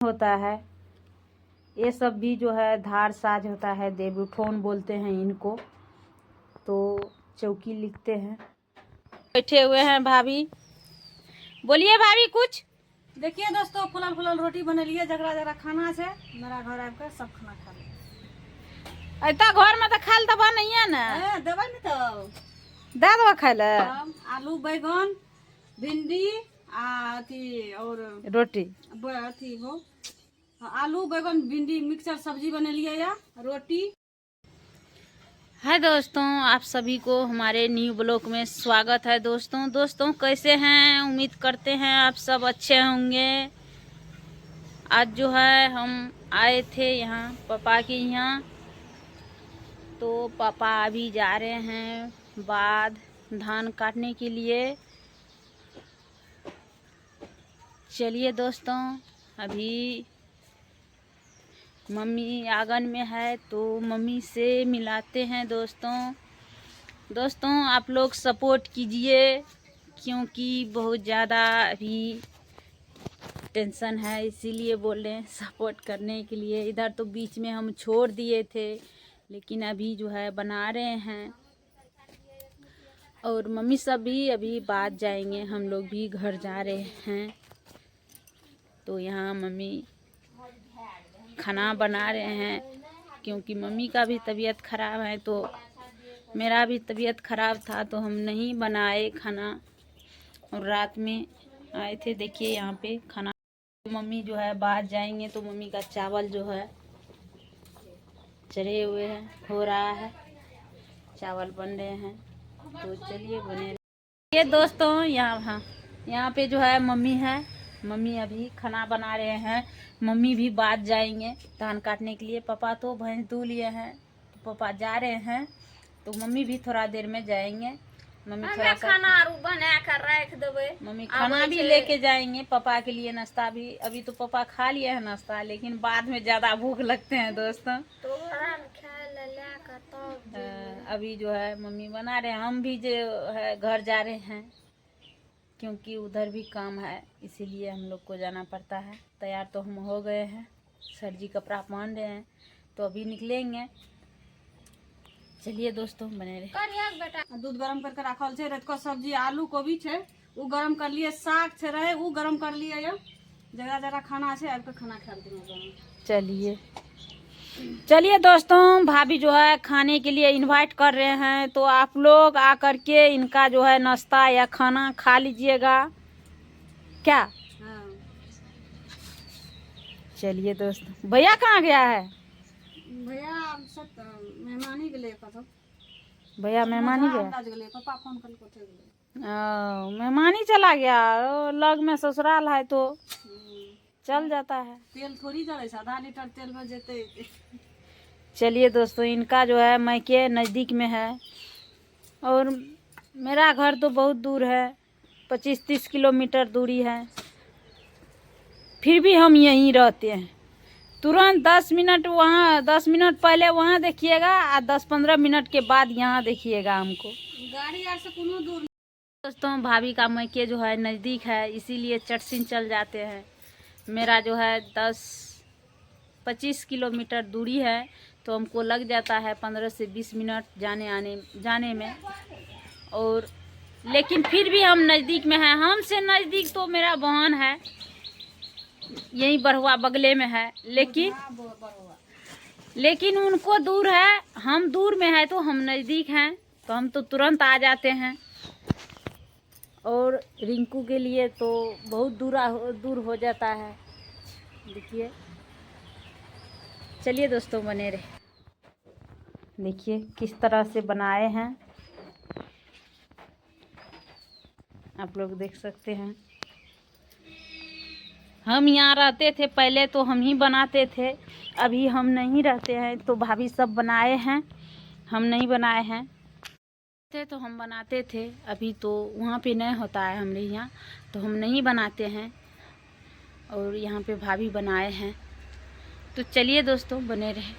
होता है। ये सब भी जो है धार साज होता है, देवउठौन बोलते हैं इनको। तो चौकी लिखते हैं। बैठे हुए हैं भाभी। बोलिए भाभी कुछ। देखिए दोस्तों, फुलल फुलल रोटी बनेलिए, जगरा जगरा खाना है। मेरा घर आकर सब खाना खा ले। ऐता घर में तो खाल दबा नहीं है ना, दबा नहीं तो दे दबा खाए ले। आलू बैगन भिंडी अथी और रोटी अथी हो, आलू बैगन भिंडी मिक्सर सब्जी बनेलिए या रोटी। हाय दोस्तों, आप सभी को हमारे न्यू ब्लॉग में स्वागत है। दोस्तों कैसे हैं? उम्मीद करते हैं आप सब अच्छे होंगे। आज जो है हम आए थे यहाँ पापा के यहाँ, तो पापा अभी जा रहे हैं बाद धान काटने के लिए। चलिए दोस्तों, अभी मम्मी आंगन में है तो मम्मी से मिलाते हैं। दोस्तों आप लोग सपोर्ट कीजिए, क्योंकि बहुत ज़्यादा अभी टेंशन है, इसीलिए बोल रहे हैं सपोर्ट करने के लिए। इधर तो बीच में हम छोड़ दिए थे, लेकिन अभी जो है बना रहे हैं। और मम्मी सब भी अभी बाद जाएंगे, हम लोग भी घर जा रहे हैं। तो यहाँ मम्मी खाना बना रहे हैं, क्योंकि मम्मी का भी तबीयत ख़राब है, तो मेरा भी तबीयत ख़राब था, तो हम नहीं बनाए खाना। और रात में आए थे, देखिए यहाँ पे खाना। मम्मी जो है बाहर जाएंगे, तो मम्मी का चावल जो है चढ़े हुए हैं, हो रहा है, चावल बन रहे हैं। तो चलिए बने। ये दोस्तों यहाँ पे जो है मम्मी है, मम्मी अभी खाना बना रहे हैं। मम्मी भी बाद जाएंगे धान काटने के लिए। पापा तो भैंस दूह लिए हैं, तो पापा जा रहे हैं, तो मम्मी भी थोड़ा देर में जाएंगे। मम्मी थोड़ा सा खाना बना कर रख देवे। मम्मी खाना भी लेके जाएंगे पापा के लिए, नाश्ता भी। अभी तो पापा खा लिए हैं नाश्ता, लेकिन बाद में ज़्यादा भूख लगते हैं दोस्तों। तो अभी जो है मम्मी बना रहे हैं, हम भी जो है घर जा रहे हैं, क्योंकि उधर भी काम है, इसीलिए हम लोग को जाना पड़ता है। तैयार तो हम हो गए हैं, सर जी कपड़ा पहन रहे हैं, तो अभी निकलेंगे। चलिए दोस्तों बने रहे। दूध गरम करके रखल छे, रात को सब्जी आलू गोभी छे वो गरम कर लिए, साग छे रहे वो गरम कर लिए। या जगह जगह खाना छे, आपका खाना खा चलिए दोस्तों, भाभी जो है खाने के लिए इनवाइट कर रहे हैं, तो आप लोग आकर के इनका जो है नाश्ता या खाना खा लीजिएगा क्या? हाँ। चलिए दोस्तों, भैया कहाँ गया है? भैया मेहमानी के लिए भैया मेहमानी गया, पापा फोन कर को मेहमानी चला गया। लग में ससुराल है तो चल जाता है। तेल थोड़ी जले, आधा लीटर तेल में जेते। चलिए दोस्तों, इनका जो है मैके नज़दीक में है, और मेरा घर तो बहुत दूर है, 25-30 किलोमीटर दूरी है। फिर भी हम यहीं रहते हैं। तुरंत 10 मिनट वहाँ, 10 मिनट पहले वहाँ देखिएगा, और 10-15 मिनट के बाद यहाँ देखिएगा हमको। गाड़ी यार से कोनो दूर। दोस्तों भाभी का मैके जो है नज़दीक है, इसीलिए चटसिन चल जाते हैं। मेरा जो है 10-25 किलोमीटर दूरी है, तो हमको लग जाता है 15 से 20 मिनट जाने में। और लेकिन फिर भी हम नज़दीक में हैं। हमसे नज़दीक तो मेरा बहन है, यही बरहुआ बगले में है, लेकिन उनको दूर है, हम दूर में है, तो हम नज़दीक हैं, तो हम तो तुरंत आ जाते हैं। और रिंकू के लिए तो बहुत दूर हो जाता है। देखिए, चलिए दोस्तों बने रहे। देखिए किस तरह से बनाए हैं, आप लोग देख सकते हैं। हम यहाँ रहते थे पहले, तो हम ही बनाते थे। अभी हम नहीं रहते हैं, तो भाभी सब बनाए हैं, हम नहीं बनाए हैं। तो हम बनाते थे, अभी तो वहाँ पे नहीं होता है हमारे यहाँ, तो हम नहीं बनाते हैं। और यहाँ पे भाभी बनाए हैं। तो चलिए दोस्तों बने रहे।